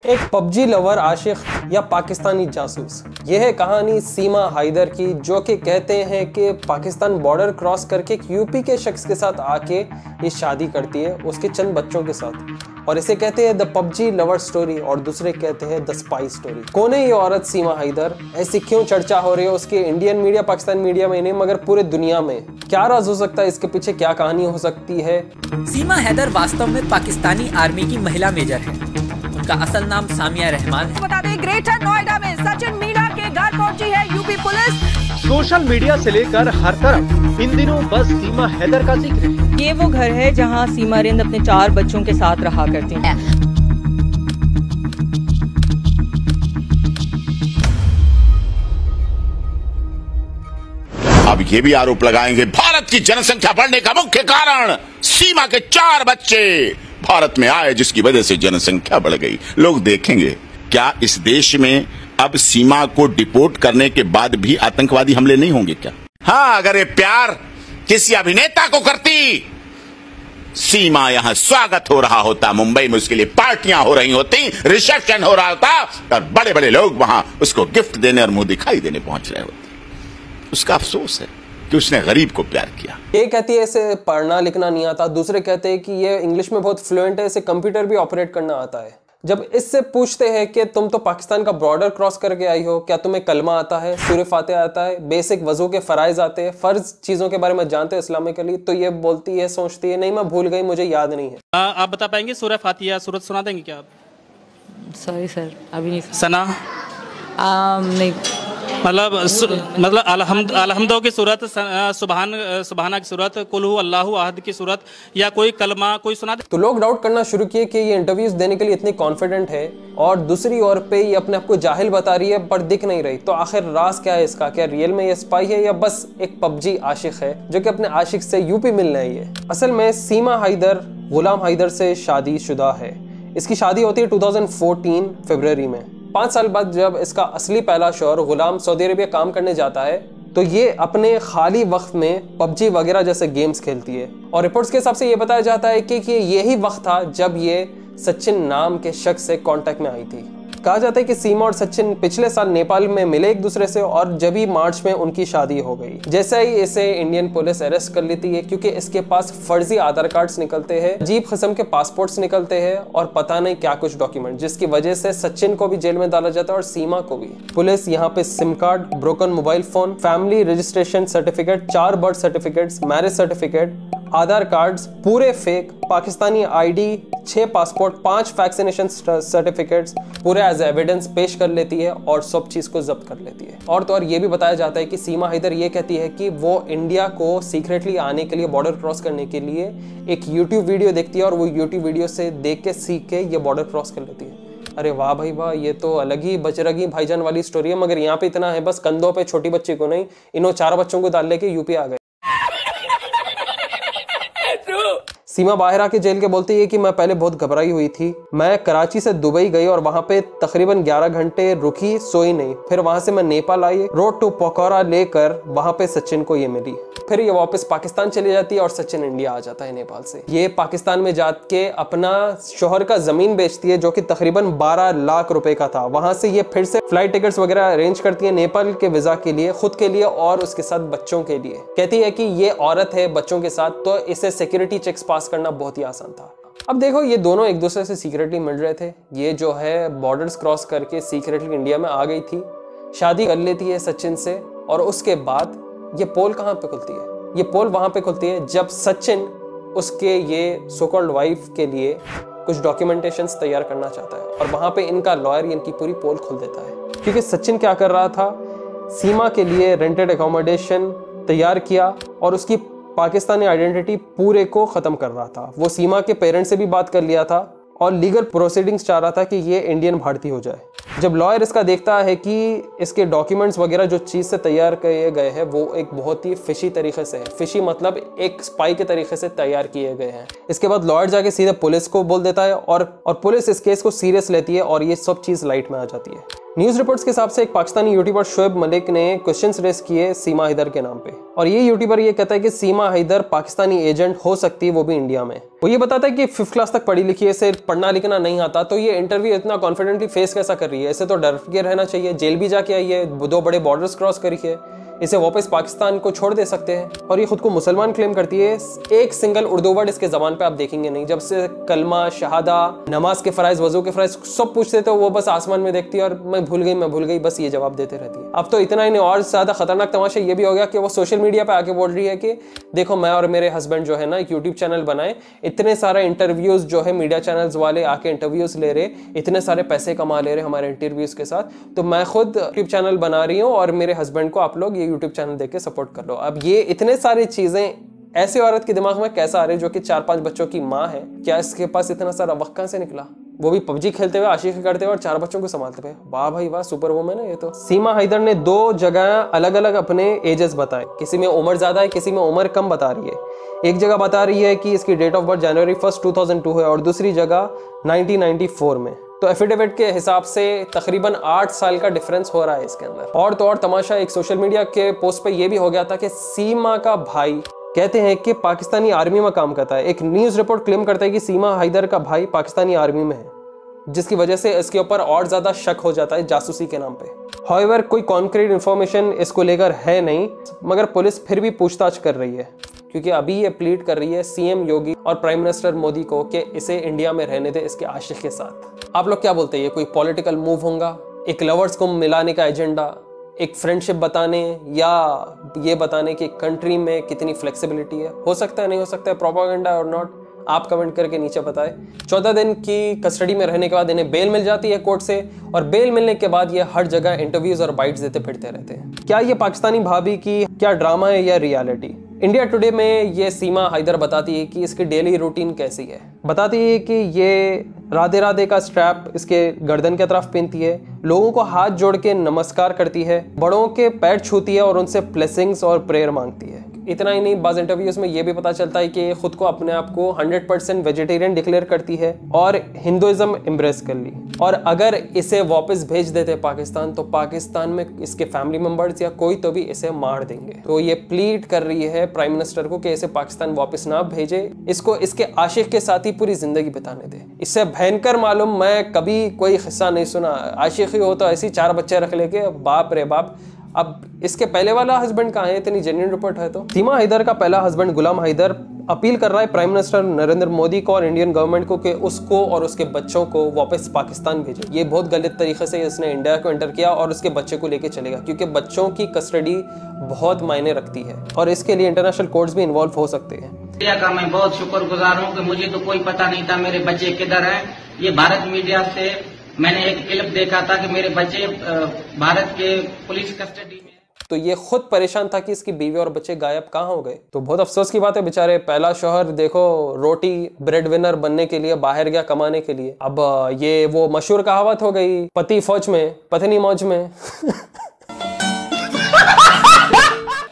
एक PUBG lover आशिक या पाकिस्तानी जासूस, यह है कहानी सीमा हैदर की, जो कि कहते हैं कि पाकिस्तान बॉर्डर क्रॉस करके एक यूपी के शख्स के साथ आके ये शादी करती है, उसके चंद बच्चों के साथ, और इसे कहते हैं द पबजी लवर स्टोरी और दूसरे कहते हैं द स्पाई स्टोरी। कौन है ये औरत सीमा हैदर? ऐसी क्यों चर्चा हो रही है उसकी इंडियन मीडिया, पाकिस्तान मीडिया में नहीं मगर पूरे दुनिया में? क्या राज हो सकता है इसके पीछे, क्या कहानी हो सकती है? सीमा हैदर वास्तव में पाकिस्तानी आर्मी की महिला मेजर है। उनका असल नाम सामिया रहमान है। बता दें, ग्रेटर नोएडा में सचिन मीणा के घर पहुंची है यूपी पुलिस। सोशल मीडिया से लेकर हर तरफ इन दिनों बस सीमा हैदर का जिक्र है। ये वो घर है जहां सीमा रिंद अपने 4 बच्चों के साथ रहा करती हैं। अब ये भी आरोप लगाएंगे भारत की जनसंख्या बढ़ने का मुख्य कारण सीमा के 4 बच्चे भारत में आए, जिसकी वजह से जनसंख्या बढ़ गई। लोग देखेंगे क्या इस देश में अब सीमा को डिपोर्ट करने के बाद भी आतंकवादी हमले नहीं होंगे क्या? हाँ, अगर ये प्यार किसी अभिनेता को करती, सीमा यहां स्वागत हो रहा होता, मुंबई में उसके लिए पार्टियां हो रही होती, रिसेप्शन हो रहा होता और बड़े बड़े लोग वहां उसको गिफ्ट देने और मुंह दिखाई देने पहुंच रहे होते। उसका अफसोस है कि उसने गरीब को प्यार किया। ये कहती है इसे पढ़ना लिखना नहीं आता, दूसरे कहते हैं कि ये इंग्लिश में बहुत फ्लुएंट है, इसे कंप्यूटर भी ऑपरेट करना आता है। जब इससे पूछते हैं कि तुम तो पाकिस्तान का बॉर्डर क्रॉस करके आई हो, क्या तुम्हें कलमा आता है, सूरह फातिहा आता है, बेसिक वजू के फराइज आते हैं, फर्ज चीजों के बारे में जानते हो इस्लामिकली? तो ये बोलती है, सोचती है नहीं मैं भूल गई, मुझे याद नहीं है। आप बता पाएंगे सूरह फातिहा सूरत सुना देंगे क्या आप? सॉरी सर, अभी नहीं सना नहीं, मतलब अलहम्दो की सूरत, सुबहाना की सूरत, कुल हु अल्लाहु अहद की सूरत, या कोई कलमा कोई सुना दे? तो लोग डाउट करना शुरू किए कि ये इंटरव्यूज देने के लिए इतनी कॉन्फिडेंट है और दूसरी ओर पे ये अपने आप को जाहिल बता रही है पर दिख नहीं रही। तो आखिर राज क्या है इसका? क्या रियल में ये स्पाई है या बस एक पबजी आशिक है जो कि अपने आशिक से यूपी मिलने आई है? असल में सीमा हैदर गुलाम हैदर से शादीशुदा है। इसकी शादी होती है 2014 फरवरी में। 5 साल बाद जब इसका असली पहला शौहर गुलाम सऊदी अरेबिया काम करने जाता है तो ये अपने खाली वक्त में पबजी वगैरह जैसे गेम्स खेलती है, और रिपोर्ट्स के हिसाब से ये बताया जाता है कि यही वक्त था जब ये सचिन नाम के शख्स से कांटेक्ट में आई थी। कहा जाता है कि सीमा और सचिन पिछले साल नेपाल में मिले एक दूसरे से और जब ही मार्च में उनकी शादी हो गई। जैसे ही इसे इंडियन पुलिस अरेस्ट कर लेती है क्योंकि इसके पास फर्जी आधार कार्ड्स निकलते हैं, अजीब किस्म के पासपोर्ट्स निकलते हैं और पता नहीं क्या कुछ डॉक्यूमेंट, जिसकी वजह से सचिन को भी जेल में डाला जाता है और सीमा को भी। पुलिस यहाँ पे SIM card, broken mobile phone, family registration certificate, 4 birth certificates, marriage certificate, Aadhaar cards पूरे fake, Pakistani ID, 6 passport, 5 vaccination certificates पूरे एज एविडेंस पेश कर लेती है और सब चीज को जब्त कर लेती है। और तो और ये भी बताया जाता है कि सीमा हैदर ये कहती है कि वो इंडिया को सीक्रेटली आने के लिए, बॉर्डर क्रॉस करने के लिए एक यूट्यूब वीडियो देखती है और वो यूट्यूब वीडियो से देख के सीख के ये बॉर्डर क्रॉस कर लेती है। अरे वाह भाई वाह, ये तो अलग ही बजरंगी भाईजान वाली स्टोरी है। मगर यहाँ पे इतना है, बस कंधों पे छोटी बच्ची को नहीं, इन्हों 4 बच्चों को डाल लेके यूपी आ गए। सीमा बाहर आके जेल के बोलती है कि मैं पहले बहुत घबराई हुई थी। मैं कराची से दुबई गई और वहां पे तकरीबन 11 घंटे रुकी, सोई नहीं। फिर वहां से मैं नेपाल आई, रोड टू पोखरा लेकर वहां पे सचिन को ये मिली। फिर ये वापस पाकिस्तान चली जाती है और सचिन इंडिया आ जाता है नेपाल से। ये पाकिस्तान में जाके अपना शोहर का जमीन बेचती है जो कि तकरीबन 12 लाख रुपए का था। वहां से ये फिर से फ्लाइट टिकट्स वगैरह अरेंज करती है नेपाल के वीजा के लिए, खुद के लिए और उसके साथ बच्चों के लिए। कहती है कि ये औरत है बच्चों के साथ, तो इसे सिक्योरिटी चेक्स पास करना बहुत ही आसान था। अब देखो, ये दोनों एक दूसरे से सीक्रेटली मिल रहे थे। ये जो है बॉर्डर्स क्रॉस करके सीक्रेटली इंडिया में आ गई थी, शादी कर लेती है सचिन से, और उसके बाद ये पोल कहाँ पे खुलती है? ये पोल वहां पे खुलती है जब सचिन उसके ये सो कॉल्ड वाइफ के लिए कुछ डॉक्यूमेंटेशंस तैयार करना चाहता है, और वहां पे इनका लॉयर इनकी पूरी पोल खोल देता है। क्योंकि सचिन क्या कर रहा था, सीमा के लिए रेंटेड अकोमोडेशन तैयार किया और उसकी पाकिस्तानी आइडेंटिटी पूरे को खत्म कर रहा था। वो सीमा के पेरेंट्स से भी बात कर लिया था और लीगल प्रोसीडिंग्स चाह रहा था कि ये इंडियन भारतीय हो जाए। जब लॉयर इसका देखता है कि इसके डॉक्यूमेंट्स वगैरह जो चीज़ से तैयार किए गए हैं वो एक बहुत ही फिशी तरीके से है, फिशी मतलब एक स्पाई के तरीके से तैयार किए गए हैं। इसके बाद लॉयर जाके सीधे पुलिस को बोल देता है और पुलिस इस केस को सीरियस लेती है और ये सब चीज़ लाइट में आ जाती है। न्यूज रिपोर्ट्स के हिसाब से एक पाकिस्तानी यूट्यूबर शोएब मलिक ने क्वेश्चंस रेस किए सीमा हैदर के नाम पे, और ये यूट्यूबर ये कहता है कि सीमा हैदर पाकिस्तानी एजेंट हो सकती है, वो भी इंडिया में। वो ये बताता है कि 5th क्लास तक पढ़ी लिखी है, इसे पढ़ना लिखना नहीं आता, तो ये इंटरव्यू इतना कॉन्फिडेंटली फेस कैसा कर रही है? इसे तो डर के रहना चाहिए, जेल भी जाके आई है, 2 बड़े बॉर्डर्स क्रॉस करी है, इसे वापस पाकिस्तान को छोड़ दे सकते हैं। और ये खुद को मुसलमान क्लेम करती है। एक सिंगल उर्दू वर्ड इसके ज़बान पे आप देखेंगे नहीं। जब से कलमा, शहादा, नमाज के फ़राइज़, वज़ू के फ़राइज़ सब पूछते तो वो बस आसमान में देखती है और मैं भूल गई, बस ये जवाब देते रहती है। अब तो इतना ही नहीं, और ज़्यादा खतरनाक तमाशा ये भी हो गया कि वो सोशल मीडिया पर आके बोल रही है कि देखो मैं और मेरे हस्बैंड जो है ना एक यूट्यूब चैनल बनाए, इतने सारे इंटरव्यूज़ जो है मीडिया चैनल्स वाले आके इंटरव्यूज़ ले रहे, इतने सारे पैसे कमा ले रहे हमारे इंटरव्यूज़ के साथ, तो मैं खुद यूट्यूब चैनल बना रही हूँ और मेरे हस्बैंड को आप लोग ये यूट्यूब चैनल देख के सपोर्ट कर लो। अब ये इतने सारी चीजें ऐसे औरत के दिमाग में कैसा आ रही है जो कि 4-5 बच्चों की माँ है? क्या इसके पास इतना सारा वक्त कहां से निकला? वो भी पबजी खेलते हुए, आशिकी करते हुए और 4 बच्चों को संभालते हुए। वाह भाई वाह, सुपर वुमन है ये तो। सीमा हैदर ने 2 जगह अलग अलग अपने एजेस बताए, किसी में उम्र ज्यादा है, किसी में उम्र कम बता रही है। एक जगह बता रही है कि इसकी डेट ऑफ बर्थ जनवरी 1, 2002 है और दूसरी जगह 1994 में। तो एफिडेविट के हिसाब से तकरीबन 8 साल का डिफरेंस हो रहा है इसके अंदर। और तो और तमाशा एक सोशल मीडिया के पोस्ट पे ये भी हो गया था कि सीमा का भाई कहते हैं कि पाकिस्तानी आर्मी में काम करता है। एक न्यूज़ रिपोर्ट क्लेम करता है कि सीमा हैदर का भाई पाकिस्तानी आर्मी में है, जिसकी वजह से इसके ऊपर और ज़्यादा शक हो जाता है जासूसी के नाम पे। हाउएवर कोई कॉन्क्रीट इन्फॉर्मेशन इसको लेकर है नहीं, मगर पुलिस फिर भी पूछताछ कर रही है, क्योंकि अभी ये प्लीड कर रही है सीएम योगी और प्राइम मिनिस्टर मोदी को कि इसे इंडिया में रहने दे इसके आशिक के साथ। आप लोग क्या बोलते हैं, ये कोई पॉलिटिकल मूव होगा, एक लवर्स को मिलाने का एजेंडा, एक फ्रेंडशिप बताने, या ये बताने कि कंट्री में कितनी फ्लेक्सिबिलिटी है? हो सकता है, नहीं हो सकता है, प्रोपेगेंडा और नॉट? आप कमेंट करके नीचे बताएं। 14 दिन की कस्टडी में रहने के बाद इन्हें बेल मिल जाती है कोर्ट से, और बेल मिलने के बाद ये हर जगह इंटरव्यूज और बाइट्स देते फिरते रहते हैं। क्या ये पाकिस्तानी भाभी की क्या ड्रामा है या रियलिटी? इंडिया टुडे में ये सीमा हैदर बताती है कि इसकी डेली रूटीन कैसी है। बताती है कि ये राधे राधे का स्ट्रैप इसके गर्दन के तरफ पहनती है, लोगों को हाथ जोड़ के नमस्कार करती है, बड़ों के पैर छूती है और उनसे ब्लेसिंग्स और प्रेयर मांगती है। इतना ही नहीं, बाज़ इंटरव्यूज़ में ये भी पता चलता है कि खुद को अपने आप को 100% वेजिटेरियन डिक्लेयर करती है और हिंदुइज्म एम्ब्रेस कर ली। और अगर इसे वापस भेज देते पाकिस्तान, तो पाकिस्तान में इसके फैमिली मेंबर्स या कोई तो भी इसे मार देंगे। तो ये प्लीड कर रही है प्राइम मिनिस्टर को कि इसे पाकिस्तान वापस ना भेजे, इसको इसके आशिक के साथ ही पूरी जिंदगी बिताने दे। इससे भयंकर मालूम मैं कभी कोई किस्सा नहीं सुना। आशिकी हो तो ऐसी 4 बच्चे रख लेके, बाप रे बाप। अब इसके पहले वाला हस्बैंड कहाँ है? इतनी जेन्युइन रिपोर्ट है तो। सीमा हैदर का पहला हस्बैंड गुलाम हैदर अपील कर रहा है प्राइम मिनिस्टर नरेंद्र मोदी को और इंडियन गवर्नमेंट को कि उसको और उसके बच्चों को वापस पाकिस्तान भेजे। ये बहुत गलत तरीके से इसने इंडिया को एंटर किया और उसके बच्चे को लेके चलेगा, क्योंकि बच्चों की कस्टडी बहुत मायने रखती है और इसके लिए इंटरनेशनल कोर्ट्स भी इन्वॉल्व हो सकते हैं। मीडिया का मैं बहुत शुक्रगुजार हूँ कि मुझे तो कोई पता नहीं था मेरे बच्चे किधर हैं। ये भारत मीडिया से मैंने एक क्लिप देखा था कि मेरे बच्चे भारत के पुलिस कस्टडी में। तो ये खुद परेशान था कि इसकी बीवी और बच्चे गायब कहाँ हो गए। तो बहुत अफसोस की बात है, बेचारे पहला शौहर देखो रोटी ब्रेड विनर बनने के लिए बाहर गया कमाने के लिए। अब ये वो मशहूर कहावत हो गई, पति फौज में पत्नी मौज में।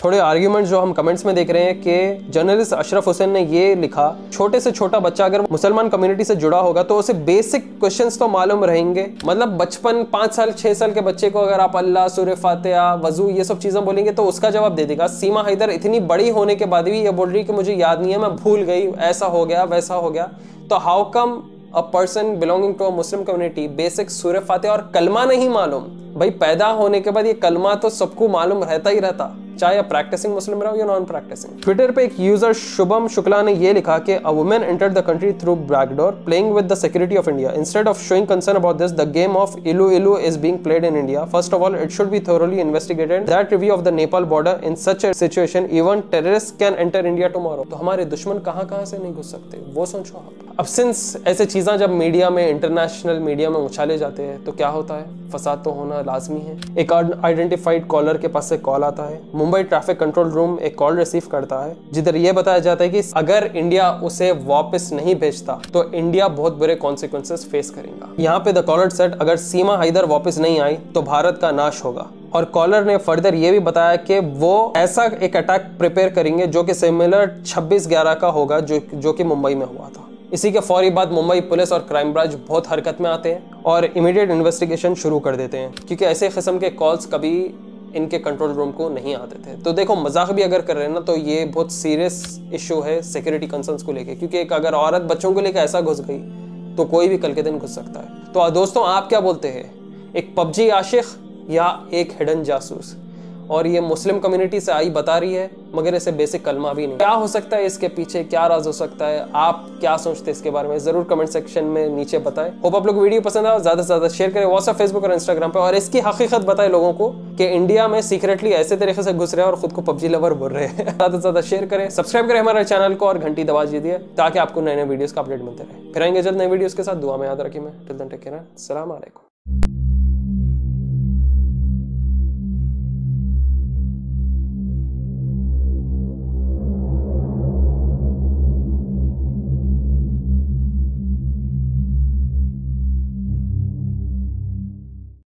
थोड़े आर्ग्यूमेंट जो हम कमेंट्स में देख रहे हैं कि जर्नलिस्ट अशरफ हुसैन ने ये लिखा, छोटे से छोटा बच्चा अगर मुसलमान कम्युनिटी से जुड़ा होगा तो उसे बेसिक क्वेश्चंस तो मालूम रहेंगे। मतलब बचपन 5 साल 6 साल के बच्चे को अगर आप अल्लाह, सूरह फातिहा, वजू ये सब चीजें बोलेंगे तो उसका जवाब दे देगा। सीमा हैदर इतनी बड़ी होने के बाद भी ये बोल रही कि मुझे याद नहीं है, मैं भूल गई, ऐसा हो गया वैसा हो गया। तो how come a person belonging to a Muslim community basic सूरह फातिहा और कलमा नहीं मालूम? भाई पैदा होने के बाद ये कलमा तो सबको मालूम रहता ही रहता, चाहे आप प्रैक्टिसिंग मुस्लिम रहो या नॉन प्रैक्टिसिंग। ट्विटर पे एक यूजर शुभम शुक्ला ने ये लिखा कि a woman entered the country through backdoor playing with the security of India. Instead of showing concern about this, the game of इलू इलू is being played in India. First of all, it should be thoroughly investigated that review of the Nepal border in such a situation even terrorist can enter India tomorrow. तो हमारे दुश्मन कहां से नहीं घुस सकते, वो सोचो आप। अब सिंस ऐसे चीजें जब मीडिया में, इंटरनेशनल मीडिया में उछाले जाते हैं तो क्या होता है, फसाद तो होना लाजमी है। एक आइडेंटिफाइड कॉलर के पास से कॉल आता है, मुंबई ट्रैफिक कंट्रोल रूम एक कॉल रिसीव करता है जिधर यह बताया जाता है कि अगर इंडिया उसे वापस नहीं भेजता तो इंडिया बहुत बुरे कॉन्सिक्वेंसेस फेस करेगा। यहाँ पे द कॉलर सेड अगर सीमा हैदर वापस नहीं आई तो भारत का नाश होगा। और कॉलर ने फर्दर ये भी बताया कि वो ऐसा एक अटैक प्रिपेयर करेंगे जो कि सिमिलर 26/11 का होगा जो कि मुंबई में हुआ था। इसी के फौरी बाद मुंबई पुलिस और क्राइम ब्रांच बहुत हरकत में आते हैं और इमीडिएट इन्वेस्टिगेशन शुरू कर देते हैं, क्योंकि ऐसे किस्म के कॉल्स कभी इनके कंट्रोल रूम को नहीं आते थे। तो देखो, मजाक भी अगर कर रहे हैं ना, तो ये बहुत सीरियस इशू है सिक्योरिटी कंसर्न्स को लेके, क्योंकि एक अगर औरत बच्चों को लेकर ऐसा घुस गई तो कोई भी कल के दिन घुस सकता है। तो दोस्तों, आप क्या बोलते हैं, एक पबजी आशिक या एक हिडन जासूस? और ये मुस्लिम कम्युनिटी से आई बता रही है, मगर इसे बेसिक कलमा भी नहीं। क्या हो सकता है इसके पीछे, क्या राज हो सकता है? आप क्या सोचते हैं इसके बारे में, जरूर कमेंट सेक्शन में नीचे बताएं। होप आप लोग वीडियो पसंद आए, ज्यादा से ज्यादा शेयर करें व्हाट्सएप, फेसबुक और इंस्टाग्राम पे, और इसकी हकीकत बताएं लोगों को कि इंडिया में सीक्रेटली ऐसे तरीके से घुस रहे हैं और खुद को पबजी लवर बोल रहे हैं। ज्यादा से ज्यादा शेयर करें, सब्सक्राइब करें हमारे चैनल को और घंटी दबा दीजिए ताकि आपको नए नए वीडियोस का अपडेट मिलते रहे। फिर आएंगे जल्द नए वीडियोस के साथ। दुआ में याद रखिए। मैं टिल देन टेक केयर, अस्सलाम वालेकुम।